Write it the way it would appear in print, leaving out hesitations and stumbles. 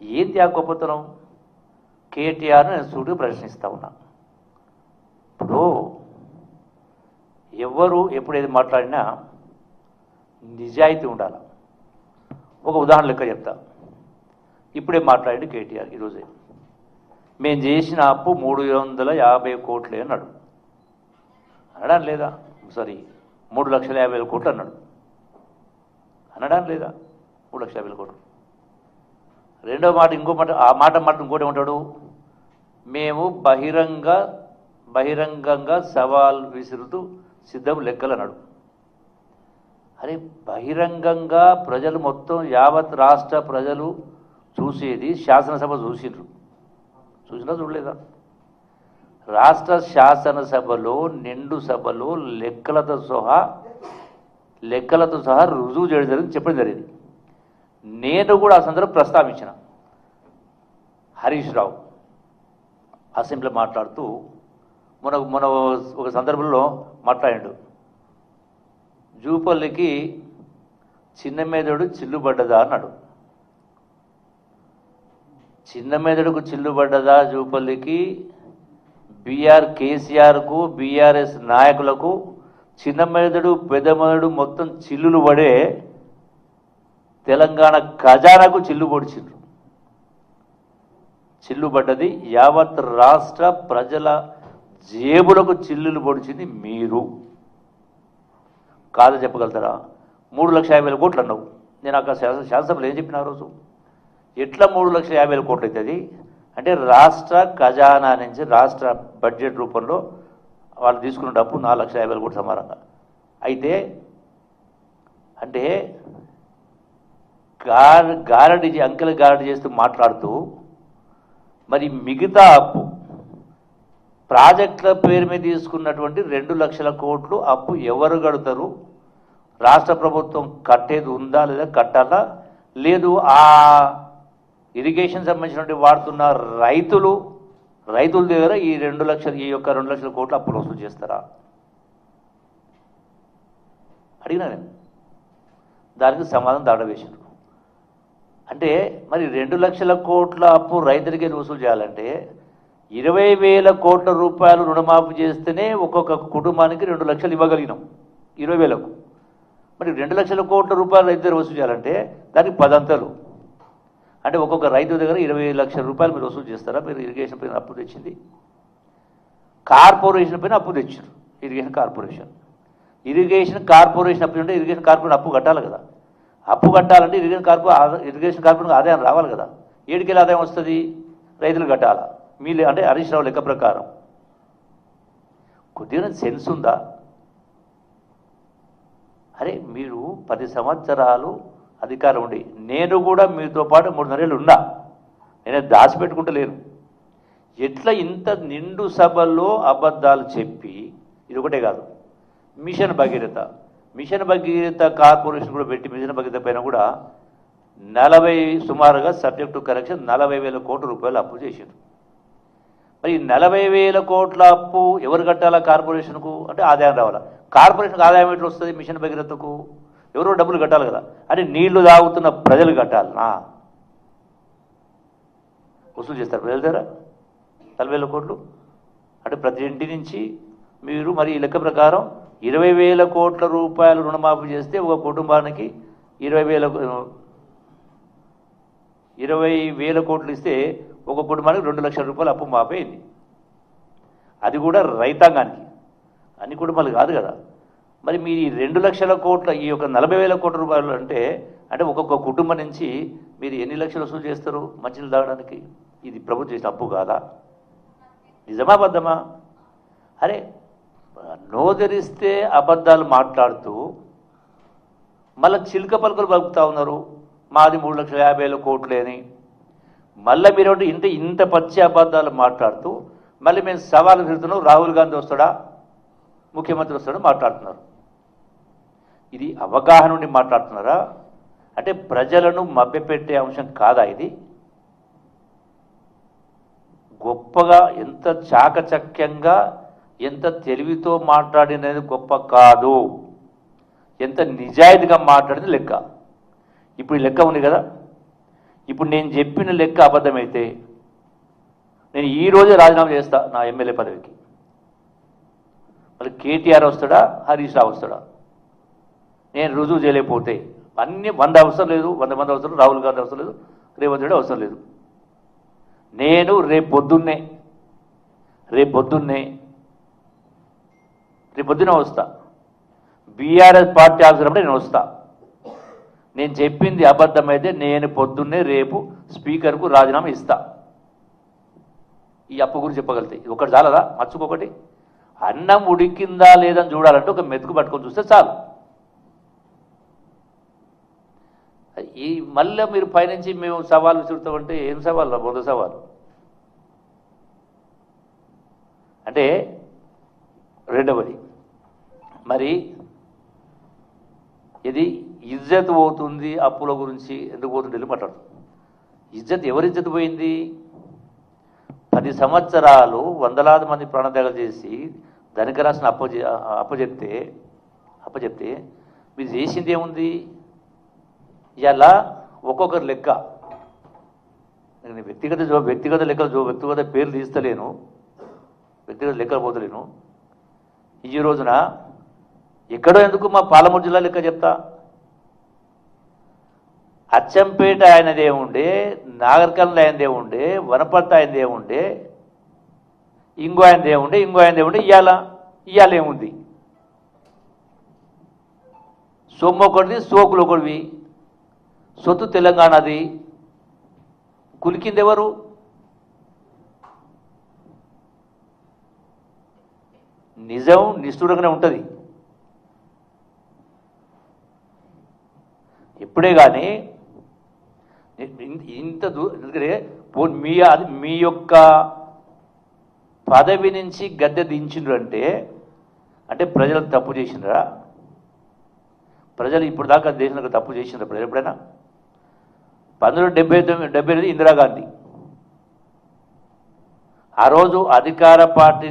ఏంది ఆ గొప్పతనం? కేటీఆర్ను నేను సూటిగా ప్రశ్నిస్తా ఉన్నా. ఇప్పుడు ఎవరు ఎప్పుడేది మాట్లాడినా నిజాయితీ ఉండాలి. ఒక ఉదాహరణ లెక్క చెప్తా. ఇప్పుడే మాట్లాడి కేటీఆర్ ఈరోజే మేము చేసిన అప్పు 350 కోట్లే అన్నాడు. అనడా లేదా? సారీ, 3,50,000 కోట్లు అన్నాడు. అనడా లేదా? 3,50,000 కోట్లు. రెండో మాట, ఇంకో మాట, ఆ మాట ఇంకోటి ఉంటాడు, మేము బహిరంగంగా సవాల్ విసురుతూ సిద్ధం లెక్కలు అన్నాడు. అరే, బహిరంగంగా ప్రజలు మొత్తం యావత్ రాష్ట్ర ప్రజలు చూసేది శాసనసభ చూసినా చూడలేదా? రాష్ట్ర శాసనసభలో నిండు సభలో లెక్కలతో సహా రుజువు చేయడం జరిగింది, చెప్పడం జరిగింది. నేను కూడా ఆ సందర్భంలో ప్రస్తావించిన. హరీష్ రావు అసెంబ్లీ మాట్లాడుతూ మన ఒక సందర్భంలో మాట్లాడాడు, జూపల్లికి చిన్న మెదడు చిల్లుబడ్డదా అన్నాడు. చిన్న మెదడుకు చిల్లుబడ్డదా జూపల్లికి? కేసీఆర్కు బీఆర్ఎస్ నాయకులకు చిన్న మెదడు పెద్ద మెదడు మొత్తం చిల్లులు పడే తెలంగాణ ఖజానాకు చిల్లుబడ్డది. యావత్ రాష్ట్ర ప్రజల జేబులకు చిల్లులు పొడిచింది మీరు. కాదు చెప్పగలుగుతారా? 3,50,000 కోట్లు అన్నావు. నేను అక్కడ శాసనసభలో ఏం చెప్పిన ఆ రోజు? ఎట్లా 3,50,000 కోట్లు అవుతుంది అంటే, రాష్ట్ర ఖజానా నుంచి రాష్ట్ర బడ్జెట్ రూపంలో వాళ్ళు తీసుకున్న డబ్బు 4,50,000 కోట్లు సమానంగా అయితే, అంటే అంకెల గారడి చేస్తూ మాట్లాడుతూ, మరి మిగతా అప్పు ప్రాజెక్టుల పేరు మీద తీసుకున్నటువంటి 2,00,000 కోట్లు అప్పు ఎవరు కడతారు? రాష్ట్ర ప్రభుత్వం కట్టేది ఉందా లేదా? కట్టాలా? లేదు ఆ ఇరిగేషన్ సంబంధించినటువంటి వాడుతున్న రైతుల దగ్గర ఈ 2,00,000 కోట్లు అప్పులు వసూలు చేస్తారా? అడిగినా నేను. దానికి సమాధానం దాడవేశారు. అంటే మరి 2,00,000 కోట్ల అప్పు రైతులకి వసూలు చేయాలంటే 20,000 కోట్ల రూపాయలు రుణమాఫీ చేస్తేనే ఒక్కొక్క కుటుంబానికి 2 లక్షలు ఇవ్వగలిగినాం 20,000కు. మరి 2,00,000 కోట్ల రూపాయలు రైతు దగ్గర వసూలు చేయాలంటే దానికి 10 అంతలు. అంటే ఒక్కొక్క రైతు దగ్గర 20 లక్షల రూపాయలు మీరు వసూలు చేస్తారా? మీరు ఇరిగేషన్ పైన అప్పు తెచ్చింది, కార్పొరేషన్ పైన అప్పు తెచ్చారు. ఇరిగేషన్ కార్పొరేషన్ అప్పు ఉంటే ఇరిగేషన్ కార్పొరేషన్ అప్పు కట్టాలి కదా. అప్పు కట్టాలంటే ఇరిగేషన్ కార్పొరేషన్ ఆదాయం రావాలి కదా. ఏడుకెళ్ళి ఆదాయం వస్తుంది? రైతులు కట్టాలా? మీరు అంటే హరీష్ రావు లెక్క ప్రకారం కొద్దిగా సెన్స్ ఉందా? అరే, మీరు 10 సంవత్సరాలు అధికారం ఉండి, నేను కూడా మీతో పాటు 3.5 ఏళ్ళు ఉన్నా, నేనే దాచిపెట్టుకుంటలేను. ఎట్లా ఇంత నిండు సభల్లో అబద్ధాలు చెప్పి, ఇది ఒకటే కాదు, మిషన్ భగీరథ కార్పొరేషన్ కూడా పెట్టి, మిషన్ భగీరథ పైన కూడా సుమారుగా సబ్జెక్ట్ టు కరెక్షన్ 40,000 కోట్ల రూపాయలు అప్పు చేశారు. మరి 40,000 కోట్ల అప్పు ఎవరు కట్టాలా? కార్పొరేషన్కు. అంటే ఆదాయం రావాలా? కార్పొరేషన్కి ఆదాయం ఎట్లా వస్తుంది? మిషన్ భగీరథకు ఎవరో డబ్బులు కట్టాలి కదా. అంటే నీళ్లు తాగుతున్న ప్రజలు కట్టాలనా? వసూలు చేస్తారు ప్రజల దగ్గర 40,000 కోట్లు. అంటే ప్రతి ఇంటి నుంచి మీరు మరి ఈ లెక్క ప్రకారం 20,000 కోట్ల రూపాయలు రుణమాఫీ చేస్తే ఒక కుటుంబానికి 20,000 కోట్లు ఇస్తే ఒక కుటుంబానికి 2,00,000 రూపాయలు అప్పు మాపేయింది. అది కూడా రైతాంగానికి, అన్ని కుటుంబాలు కాదు కదా. మరి మీరు ఈ 2,00,000 కోట్ల ఈ యొక్క 40,000 కోట్ల రూపాయలు అంటే ఒక్కొక్క కుటుంబం నుంచి మీరు ఎన్ని లక్షలు వసూలు చేస్తారు మంచినీళ్ళు తాగడానికి? ఇది ప్రభుత్వం చేసిన అప్పు కాదా? నిజమా అబద్ధమా? అరే, నోదరిస్తే అబద్ధాలు మాట్లాడుతూ మళ్ళీ చిలుక పలుకులు పలుకుతూ ఉన్నారు. మాది 3,50,000 కోట్లే అని. మళ్ళీ మీరు ఇంత పచ్చి అబద్ధాలు మాట్లాడుతూ మళ్ళీ మేము సవాలు విరుతున్నాం, రాహుల్ గాంధీ వస్తాడా, ముఖ్యమంత్రి వస్తాడా మాట్లాడుతున్నారు. ఇది అవగాహన నుండి మాట్లాడుతున్నారా? అంటే ప్రజలను మభ్యపెట్టే అంశం కాదా ఇది? గొప్పగా ఎంత చాకచక్యంగా ఎంత తెలివితో మాట్లాడినది గొప్ప కాదు, ఎంత నిజాయితీగా మాట్లాడింది లెక్క. ఇప్పుడు ఈ లెక్క ఉంది కదా, ఇప్పుడు నేను చెప్పిన లెక్క అబద్ధమైతే నేను ఈ రోజే రాజీనామా చేస్తా నా ఎమ్మెల్యే పదవికి. మళ్ళీ కేటీఆర్ వస్తాడా, హరీష్ రావు వస్తాడా? నేను రుజువు చేయలేకపోతే అన్ని 100 అవసరం లేదు, 100 మంది అవసరం, రాహుల్ గాంధీ అవసరం లేదు, రేవంత్ రెడ్డి అవసరం లేదు. నేను రేపు పొద్దున్నే వస్తా. బీఆర్ఎస్ పార్టీ ఆఫీసర్ అంటే నేను వస్తా. నేను చెప్పింది అబద్ధమైతే నేను పొద్దున్నే రేపు స్పీకర్కు రాజీనామా ఇస్తా. ఈ అప్పు గురించి చెప్పగలితే ఇది ఒకటి చాలదా? మర్చుకోకటి అన్నం ఉడికిందా లేదని చూడాలంటే ఒక మెతుకు పట్టుకొని చూస్తే చాలు. ఈ మళ్ళీ మీరు పైనుంచి మేము సవాళ్ళు విసురుతామంటే ఏం సవాళ్ళు? బొంద సవాలు అంటే. రెండవది, మరి ఇది ఇజ్జత్ పోతుంది. అప్పుల గురించి ఎందుకు పోతుంది మాట్లాడుతుంది. ఇజ్జత్ ఎవరి ఇజ్జత్ పోయింది? 10 సంవత్సరాలు వందలాది మంది ప్రాణత్యాగాలు చేసి ధనిక రాష్ట్రం అప్పచెప్తే మీరు చేసింది ఏముంది? ఇలా ఒక్కొక్కరు లెక్క, నేను వ్యక్తిగత లెక్కలు వ్యక్తిగత పేర్లు తీస్తలేను, వ్యక్తిగత లెక్కలు పోతలేను. ఈ రోజున ఎక్కడో ఎందుకు మా పాలమూరు జిల్లా లెక్క చెప్తా. అచ్చంపేట ఆయనదే ఉండే, నాగర్కర్నూలు ఆయనదే ఉండే, వనపర్తి ఆయనదే ఉండే, ఇంకో ఆయనదే ఉండే. ఇవాళ ఏముంది? సొమ్ము ఒకటిది, సోకులు ఒకటివి. సొత్తు తెలంగాణది. కులికింది ఎవరు? నిజం నిష్ఠూరంగానే ఉంటుంది ఎప్పుడే కానీ. ఇంత ఎందుకంటే మీ యొక్క పదవి నుంచి గద్దె దించిండ్రు అంటే ప్రజలు తప్పు చేసిండ్రా? ప్రజలు ఇప్పుడు దాకా దేశంలో తప్పు చేసిండ్రా ప్రజలు ఎప్పుడైనా? 1979 ఇందిరాగాంధీ ఆ రోజు అధికార పార్టీ